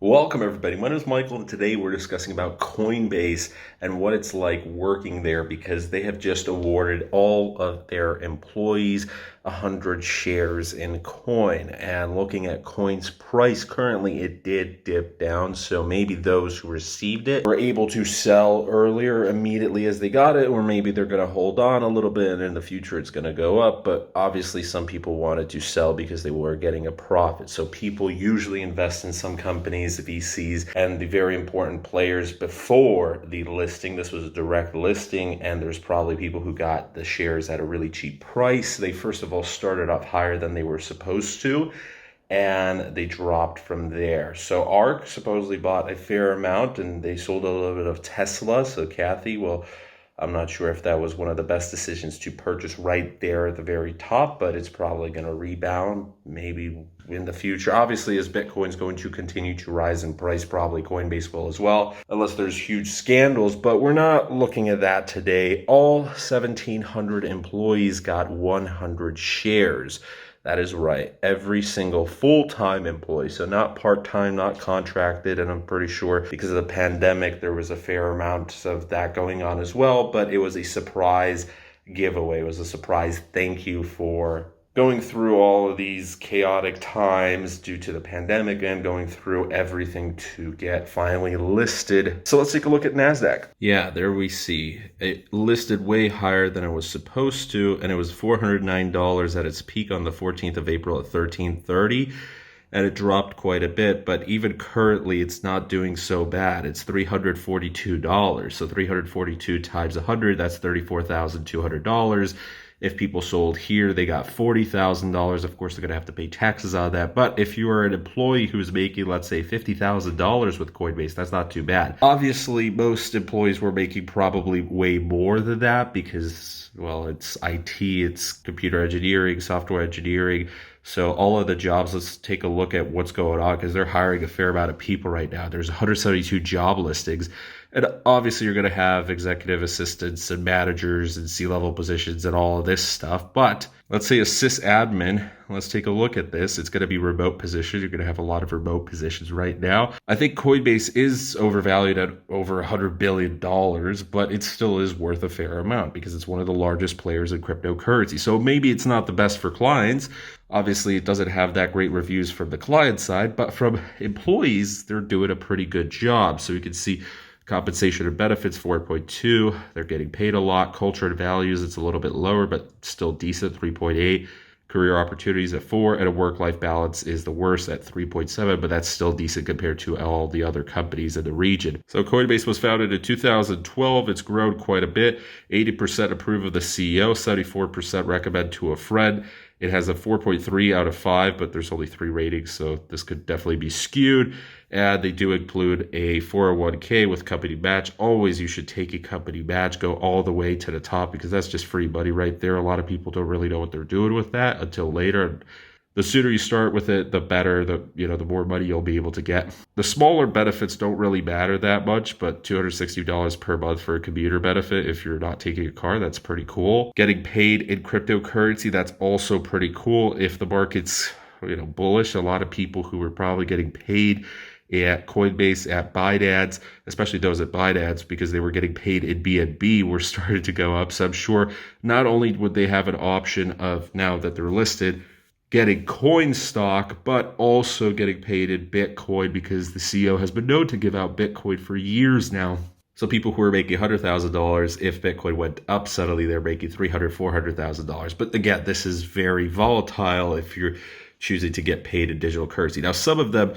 Welcome everybody. My name is Michael and today we're discussing about Coinbase and what it's like working there because they have just awarded all of their employees 100 shares in coin. And looking at coin's price currently, it did dip down, so maybe those who received it were able to sell earlier immediately as they got it, or maybe they're going to hold on a little bit and in the future it's going to go up. But obviously some people wanted to sell because they were getting a profit. So people usually invest in some companies, VCs, and the very important players before the listing. This was a direct listing, and there's probably people who got the shares at a really cheap price. They first of all started off higher than they were supposed to, and they dropped from there. So ARK supposedly bought a fair amount, and they sold a little bit of Tesla. So Kathy, well, I'm not sure if that was one of the best decisions to purchase right there at the very top, but it's probably going to rebound maybe in the future. Obviously, as Bitcoin's going to continue to rise in price, probably Coinbase will as well, unless there's huge scandals, but we're not looking at that today. All 1,700 employees got 100 shares. That is right. Every single full-time employee. So not part-time, not contracted. And I'm pretty sure because of the pandemic, there was a fair amount of that going on as well. But it was a surprise giveaway. It was a surprise thank you for going through all of these chaotic times due to the pandemic and going through everything to get finally listed. So let's take a look at NASDAQ. Yeah, there we see it listed way higher than it was supposed to, and it was $409 at its peak on the 14th of April at 1330. And it dropped quite a bit, but even currently it's not doing so bad. It's $342. So 342 times 100, that's $34,200. If people sold here, they got $40,000. Of course, they're going to have to pay taxes on that. But if you are an employee who's making, let's say, $50,000 with Coinbase, that's not too bad. Obviously, most employees were making probably way more than that because, well, it's IT, it's computer engineering, software engineering. So all of the jobs, let's take a look at what's going on because they're hiring a fair amount of people right now. There's 172 job listings. And obviously you're going to have executive assistants and managers and C-level positions and all of this stuff. But let's say a sysadmin, let's take a look at this. It's going to be remote positions. You're going to have a lot of remote positions right now. I think Coinbase is overvalued at over $100 billion, but it still is worth a fair amount because it's one of the largest players in cryptocurrency. So maybe it's not the best for clients. Obviously, it doesn't have that great reviews from the client side, but from employees, they're doing a pretty good job. So you can see compensation and benefits, 4.2. They're getting paid a lot. Culture and values, it's a little bit lower, but still decent, 3.8. Career opportunities at 4, and a work-life balance is the worst at 3.7, but that's still decent compared to all the other companies in the region. So Coinbase was founded in 2012. It's grown quite a bit. 80% approve of the CEO, 74% recommend to a friend. It has a 4.3 out of 5, but there's only 3 ratings, so this could definitely be skewed. And they do include a 401k with company match. Always you should take a company match, go all the way to the top because that's just free money right there. A lot of people don't really know what they're doing with that until later. The sooner you start with it, the better, the more money you'll be able to get. The smaller benefits don't really matter that much, but $260 per month for a commuter benefit if you're not taking a car, that's pretty cool. Getting paid in cryptocurrency, that's also pretty cool. If the market's bullish, a lot of people who were probably getting paid at Coinbase, at Binance, especially those at Binance, because they were getting paid in BNB, were starting to go up. So I'm sure not only would they have an option of, now that they're listed, getting coin stock, but also getting paid in Bitcoin because the CEO has been known to give out Bitcoin for years now. So people who are making $100,000, if Bitcoin went up suddenly, they're making $300,000, $400,000. But again, this is very volatile if you're choosing to get paid in digital currency. Now, some of them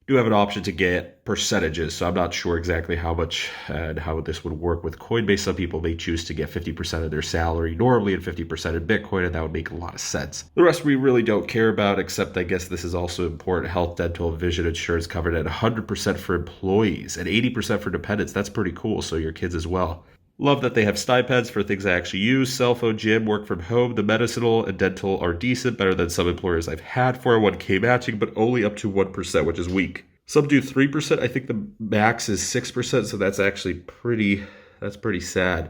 do have an option to get percentages, so I'm not sure exactly how much and how this would work with Coinbase. Some people may choose to get 50% of their salary normally and 50% in Bitcoin, and that would make a lot of sense. The rest we really don't care about, except I guess this is also important. Health, dental, vision insurance covered at 100% for employees and 80% for dependents. That's pretty cool, so your kids as well. Love that they have stipends for things I actually use. Cell phone, gym, work from home. The medicinal and dental are decent, better than some employers I've had. 401k matching, but only up to 1%, which is weak. Some do 3%. I think the max is 6%, so that's actually pretty sad.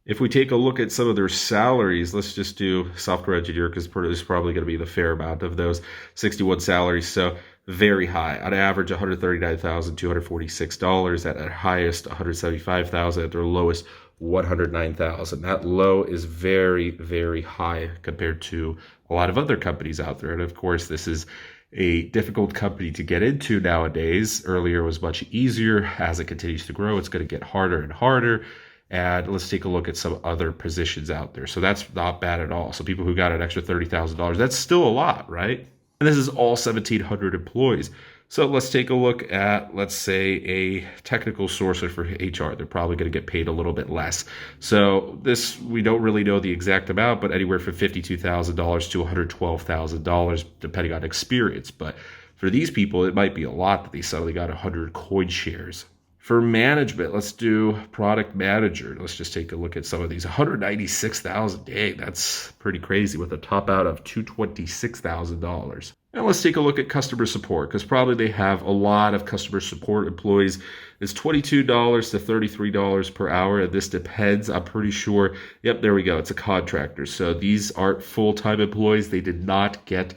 If we take a look at some of their salaries, let's just do software engineer because there's probably going to be the fair amount of those 61 salaries. So very high. On average, $139,246 at their highest, $175,000 at their lowest, $109,000. That low is very, very high compared to a lot of other companies out there. And of course, this is a difficult company to get into nowadays. Earlier was much easier. As it continues to grow, it's going to get harder and harder. And let's take a look at some other positions out there. So that's not bad at all. So people who got an extra $30,000, that's still a lot, right? And this is all 1,700 employees. So let's take a look at, let's say, a technical sourcer for HR. They're probably going to get paid a little bit less. So this, we don't really know the exact amount, but anywhere from $52,000 to $112,000, depending on experience. But for these people, it might be a lot that they suddenly got 100 coin shares. For management, let's do product manager. Let's just take a look at some of these. 196,000, dang, that's pretty crazy with a top out of $226,000. And let's take a look at customer support, because probably they have a lot of customer support employees. It's $22 to $33 per hour, and this depends. I'm pretty sure. Yep, there we go. It's a contractor. So these aren't full-time employees. They did not get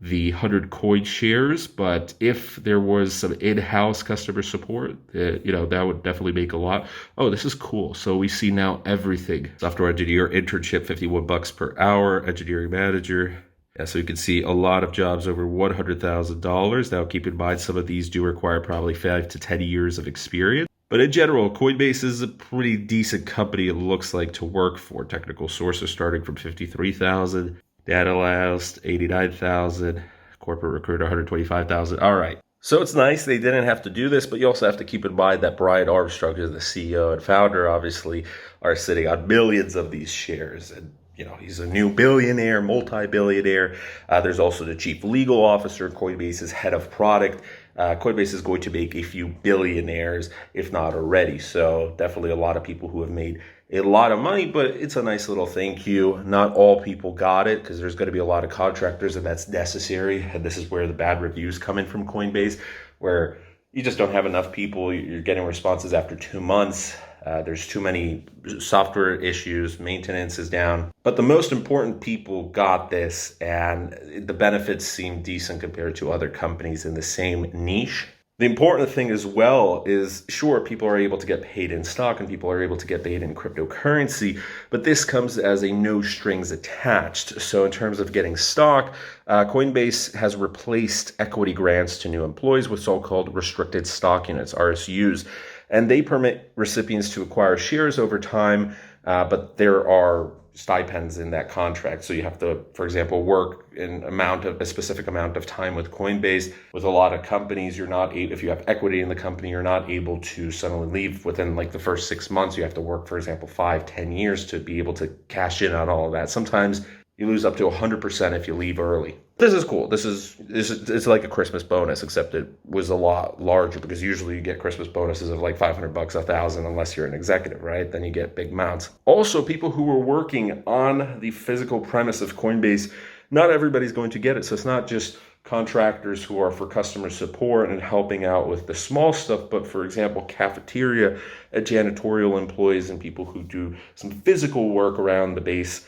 the 100 coin shares, but if there was some in-house customer support, that would definitely make a lot. Oh, this is cool. So we see now everything. Software engineer, internship, $51 per hour, engineering manager. Yeah, so you can see a lot of jobs over $100,000. Now keep in mind, some of these do require probably 5 to 10 years of experience. But in general, Coinbase is a pretty decent company, it looks like, to work for. Technical sources starting from $53,000. Data analyst, $89,000. Corporate recruiter, $125,000. All right. So it's nice they didn't have to do this, but you also have to keep in mind that Brian Armstrong, is the CEO and founder, obviously, are sitting on millions of these shares. And, he's a new billionaire, multi-billionaire. There's also the chief legal officer, Coinbase's head of product. Coinbase is going to make a few billionaires, if not already. So definitely a lot of people who have made a lot of money, but it's a nice little thank you. Not all people got it, because there's going to be a lot of contractors, and that's necessary. And this is where the bad reviews come in from Coinbase, where you just don't have enough people. You're getting responses after 2 months. There's too many software issues. Maintenance is down. But the most important people got this, and the benefits seem decent compared to other companies in the same niche. The important thing as well is, sure, people are able to get paid in stock and people are able to get paid in cryptocurrency, but this comes as a no strings attached. So in terms of getting stock, Coinbase has replaced equity grants to new employees with so-called restricted stock units, RSUs, and they permit recipients to acquire shares over time, but there are stipends in that contract. So you have to, for example, work a specific amount of time with Coinbase. With a lot of companies, if you have equity in the company, you're not able to suddenly leave within like the first 6 months. You have to work, for example, 5-10 years to be able to cash in on all of that. Sometimes you lose up to 100% if you leave early. This is cool. It's like a Christmas bonus, except it was a lot larger, because usually you get Christmas bonuses of like $500, $1,000, unless you're an executive, right? Then you get big amounts. Also, people who were working on the physical premise of Coinbase, not everybody's going to get it. So it's not just contractors who are for customer support and helping out with the small stuff, but for example, cafeteria, janitorial employees, and people who do some physical work around the base.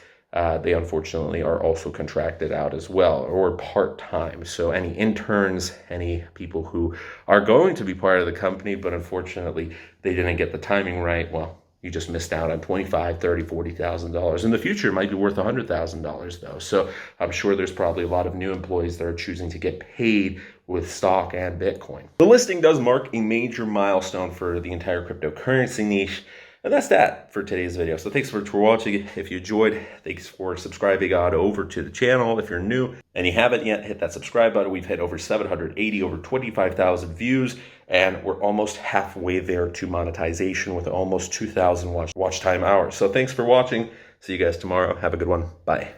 They unfortunately are also contracted out as well, or part-time. So any interns, any people who are going to be part of the company, but unfortunately they didn't get the timing right, well, you just missed out on $25,000, $30,000, $40,000. In the future, it might be worth $100,000 though. So I'm sure there's probably a lot of new employees that are choosing to get paid with stock and Bitcoin. The listing does mark a major milestone for the entire cryptocurrency niche. And that's that for today's video. So thanks for watching. If you enjoyed, thanks for subscribing on over to the channel. If you're new and you haven't yet, hit that subscribe button. We've hit over 780, over 25,000 views, and we're almost halfway there to monetization with almost 2,000 watch time hours. So thanks for watching. See you guys tomorrow. Have a good one. Bye.